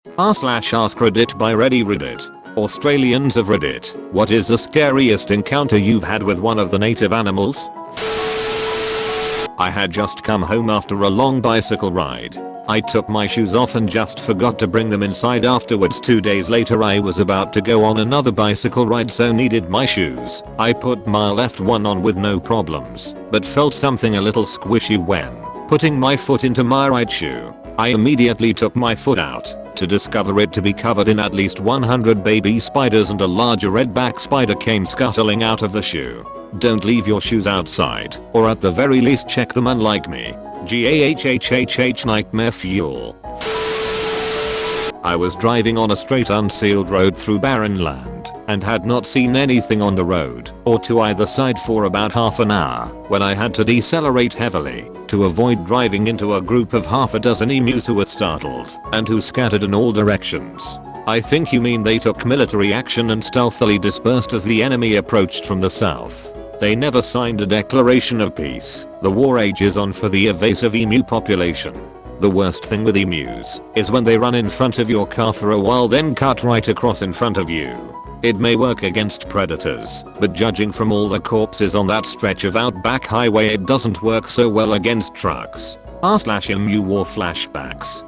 r/AskReddit by Reddit. Australians of Reddit, what is the scariest encounter you've had with one of the native animals? I had just come home after a long bicycle ride. I took my shoes off and just forgot to bring them inside afterwards. 2 days later I was about to go on another bicycle ride, so needed my shoes. I put my left one on with no problems, but felt something a little squishy when putting my foot into my right shoe. I immediately took my foot out to discover it to be covered in at least 100 baby spiders, and a larger redback spider came scuttling out of the shoe. Don't leave your shoes outside, or at the very least check them, unlike me. GAHHHH nightmare fuel. I was driving on a straight unsealed road through barren land and had not seen anything on the road or to either side for about half an hour when I had to decelerate heavily to avoid driving into a group of half a dozen emus who were startled and who scattered in all directions. I think you mean they took military action and stealthily dispersed as the enemy approached from the south. They never signed a declaration of peace. The war rages on for the evasive emu population. The worst thing with emus is when they run in front of your car for a while then cut right across in front of you. It may work against predators, but judging from all the corpses on that stretch of outback highway, it doesn't work so well against trucks. r/emu war flashbacks.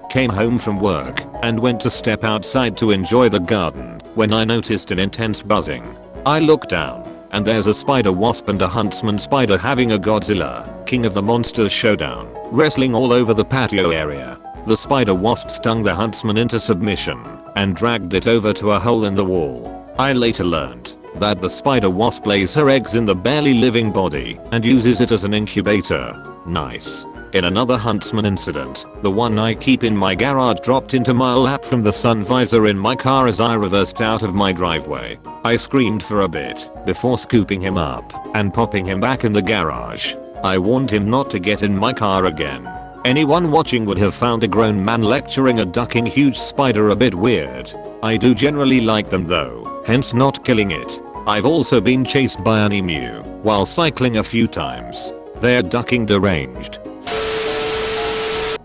Came home from work and went to step outside to enjoy the garden when I noticed an intense buzzing. I looked down and there's a spider wasp and a huntsman spider having a Godzilla, King of the Monsters showdown, wrestling all over the patio area. The spider wasp stung the huntsman into submission and dragged it over to a hole in the wall. I later learned that the spider wasp lays her eggs in the barely living body and uses it as an incubator. Nice. In another huntsman incident, the one I keep in my garage dropped into my lap from the sun visor in my car as I reversed out of my driveway. I screamed for a bit before scooping him up and popping him back in the garage. I warned him not to get in my car again. Anyone watching would have found a grown man lecturing a ducking huge spider a bit weird. I do generally like them though, hence not killing it. I've also been chased by an emu while cycling a few times. They're ducking deranged.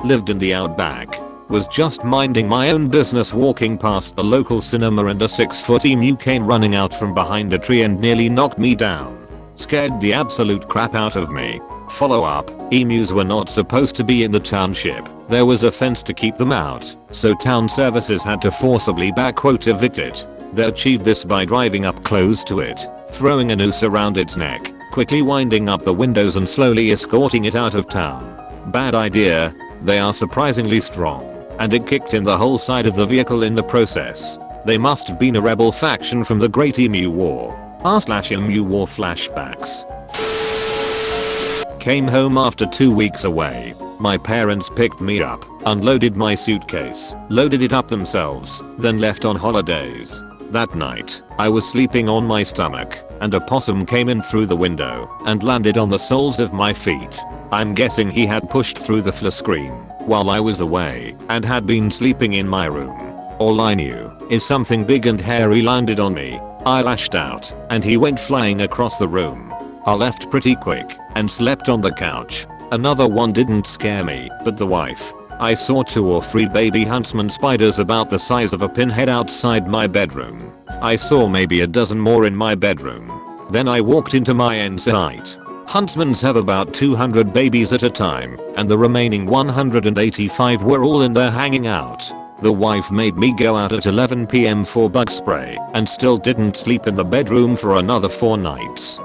Lived in the outback. Was just minding my own business walking past the local cinema and a 6-foot emu came running out from behind a tree and nearly knocked me down. Scared the absolute crap out of me. Follow up, emus were not supposed to be in the township. There was a fence to keep them out, so town services had to forcibly evict it. They achieved this by driving up close to it, throwing a noose around its neck, quickly winding up the windows and slowly escorting it out of town. Bad idea. They are surprisingly strong, and it kicked in the whole side of the vehicle in the process. They must have been a rebel faction from the Great Emu War. r/emu war flashbacks. Came home after 2 weeks away. My parents picked me up, unloaded my suitcase, loaded it up themselves, then left on holidays. That night, I was sleeping on my stomach, and a possum came in through the window and landed on the soles of my feet. I'm guessing he had pushed through the flat screen while I was away and had been sleeping in my room. All I knew is something big and hairy landed on me. I lashed out and he went flying across the room. I left pretty quick and slept on the couch. Another one didn't scare me, but the wife. I saw 2 or 3 baby huntsman spiders about the size of a pinhead outside my bedroom. I saw maybe a dozen more in my bedroom. Then I walked into my nsfw. Huntsmans have about 200 babies at a time, and the remaining 185 were all in there hanging out. The wife made me go out at 11 PM for bug spray and still didn't sleep in the bedroom for another 4 nights.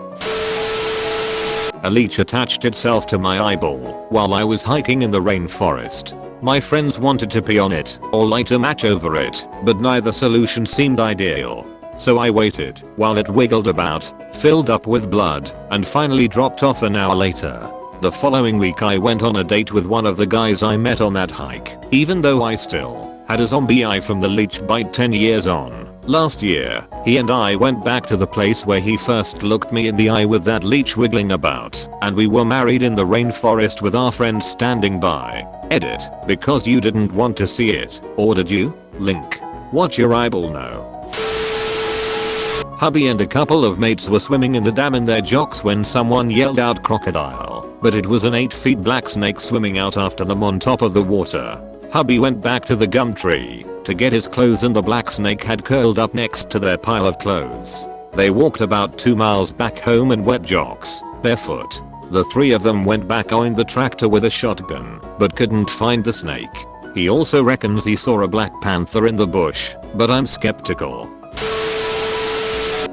A leech attached itself to my eyeball while I was hiking in the rainforest. My friends wanted to pee on it or light a match over it, but neither solution seemed ideal. So I waited while it wiggled about, filled up with blood, and finally dropped off an hour later. The following week I went on a date with one of the guys I met on that hike, even though I still had a zombie eye from the leech bite 10 years on. Last year, he and I went back to the place where he first looked me in the eye with that leech wiggling about, and we were married in the rainforest with our friends standing by. Edit, because you didn't want to see it, or did you? Link. Watch your eyeball now. Hubby and a couple of mates were swimming in the dam in their jocks when someone yelled out crocodile, but it was an 8 feet black snake swimming out after them on top of the water. Hubby went back to the gum tree to get his clothes and the black snake had curled up next to their pile of clothes. They walked about 2 miles back home in wet jocks, barefoot. The three of them went back on the tractor with a shotgun, but couldn't find the snake. He also reckons he saw a black panther in the bush, but I'm skeptical.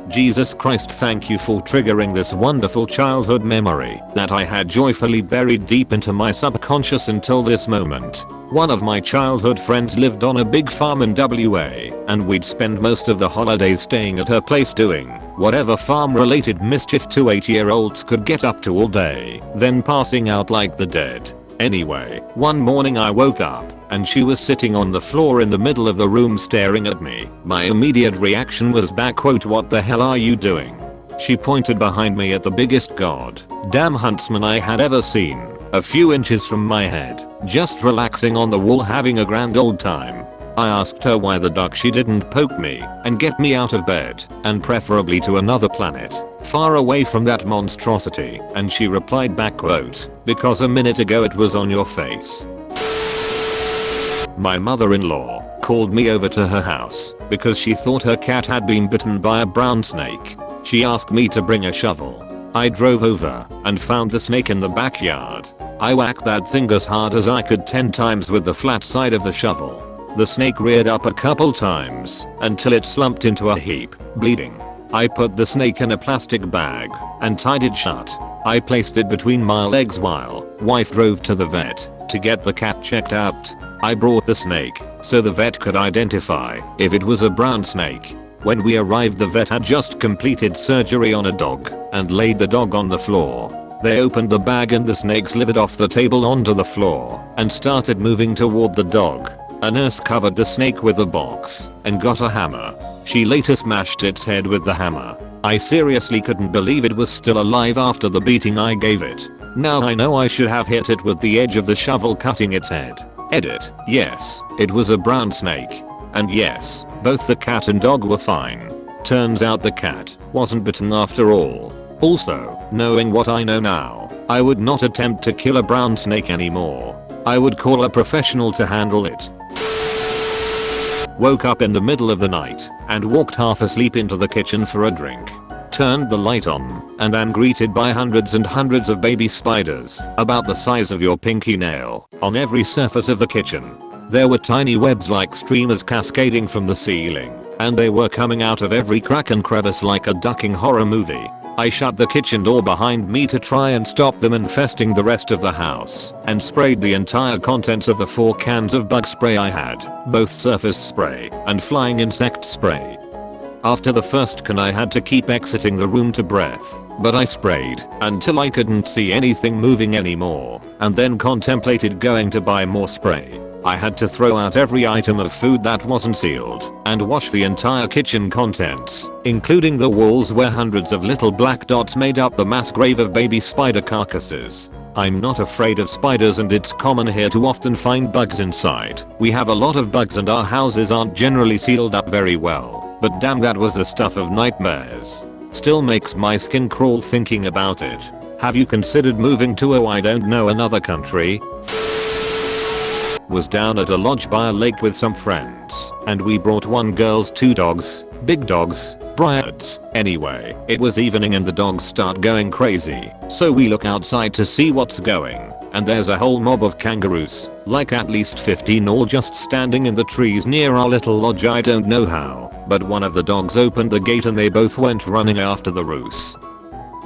Jesus Christ, thank you for triggering this wonderful childhood memory that I had joyfully buried deep into my subconscious until this moment. One of my childhood friends lived on a big farm in WA, and we'd spend most of the holidays staying at her place doing whatever farm related mischief 2 8-year-olds could get up to all day, then passing out like the dead. Anyway, one morning I woke up and she was sitting on the floor in the middle of the room staring at me. My immediate reaction was what the hell are you doing? She pointed behind me at the biggest goddamn huntsman I had ever seen, a few inches from my head, just relaxing on the wall having a grand old time. I asked her why the duck she didn't poke me and get me out of bed, and preferably to another planet, far away from that monstrosity, and she replied back because a minute ago it was on your face. My mother-in-law called me over to her house because she thought her cat had been bitten by a brown snake. She asked me to bring a shovel. I drove over and found the snake in the backyard. I whacked that thing as hard as I could 10 times with the flat side of the shovel. The snake reared up a couple times until it slumped into a heap, bleeding. I put the snake in a plastic bag and tied it shut. I placed it between my legs while wife drove to the vet to get the cat checked out. I brought the snake so the vet could identify if it was a brown snake. When we arrived, the vet had just completed surgery on a dog and laid the dog on the floor. They opened the bag and the snake slithered off the table onto the floor and started moving toward the dog. A nurse covered the snake with a box and got a hammer. She later smashed its head with the hammer. I seriously couldn't believe it was still alive after the beating I gave it. Now I know I should have hit it with the edge of the shovel, cutting its head. Edit. Yes, it was a brown snake. And yes, both the cat and dog were fine. Turns out the cat wasn't bitten after all. Also, knowing what I know now, I would not attempt to kill a brown snake anymore. I would call a professional to handle it. Woke up in the middle of the night and walked half asleep into the kitchen for a drink. Turned the light on and am greeted by hundreds and hundreds of baby spiders about the size of your pinky nail on every surface of the kitchen. There were tiny webs like streamers cascading from the ceiling, and they were coming out of every crack and crevice like a ducking horror movie. I shut the kitchen door behind me to try and stop them infesting the rest of the house, and sprayed the entire contents of the 4 cans of bug spray I had, both surface spray and flying insect spray. After the first can I had to keep exiting the room to breath, but I sprayed until I couldn't see anything moving anymore, and then contemplated going to buy more spray. I had to throw out every item of food that wasn't sealed and wash the entire kitchen contents, including the walls where hundreds of little black dots made up the mass grave of baby spider carcasses. I'm not afraid of spiders, and it's common here to often find bugs inside. We have a lot of bugs and our houses aren't generally sealed up very well, but damn, that was the stuff of nightmares. Still makes my skin crawl thinking about it. Have you considered moving to another country? Was down at a lodge by a lake with some friends, and we brought one girl's 2 dogs, big dogs, braids. Anyway, it was evening and the dogs start going crazy, so we look outside to see what's going, and there's a whole mob of kangaroos, like at least 15, all just standing in the trees near our little lodge. I don't know how, but one of the dogs opened the gate and they both went running after the roos,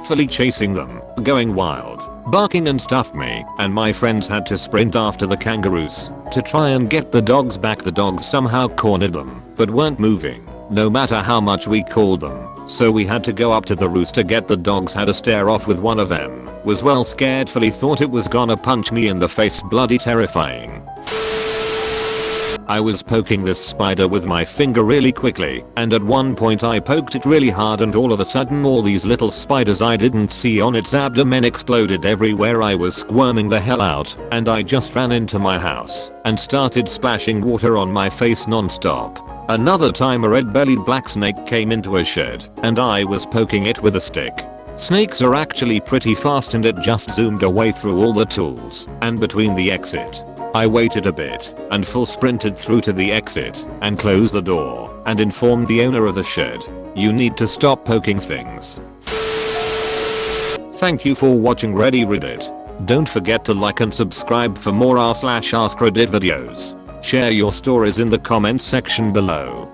fully chasing them, going wild, barking and stuff. Me and my friends had to sprint after the kangaroos to try and get the dogs back. The dogs somehow cornered them, but weren't moving, no matter how much we called them, so we had to go up to the roos to get the dogs. Had a stare off with one of them, was well scared, fully thought it was gonna punch me in the face. Bloody terrifying. I was poking this spider with my finger really quickly, and at one point I poked it really hard, and all of a sudden all these little spiders I didn't see on its abdomen exploded everywhere. I was squirming the hell out, and I just ran into my house and started splashing water on my face non-stop. Another time a red-bellied black snake came into a shed, and I was poking it with a stick. Snakes are actually pretty fast, and it just zoomed away through all the tools and between the exit I waited a bit and full sprinted through to the exit and closed the door and informed the owner of the shed. You need to stop poking things. Thank you for watching Reddit. Don't forget to like and subscribe for more r/AskReddit videos. Share your stories in the comment section below.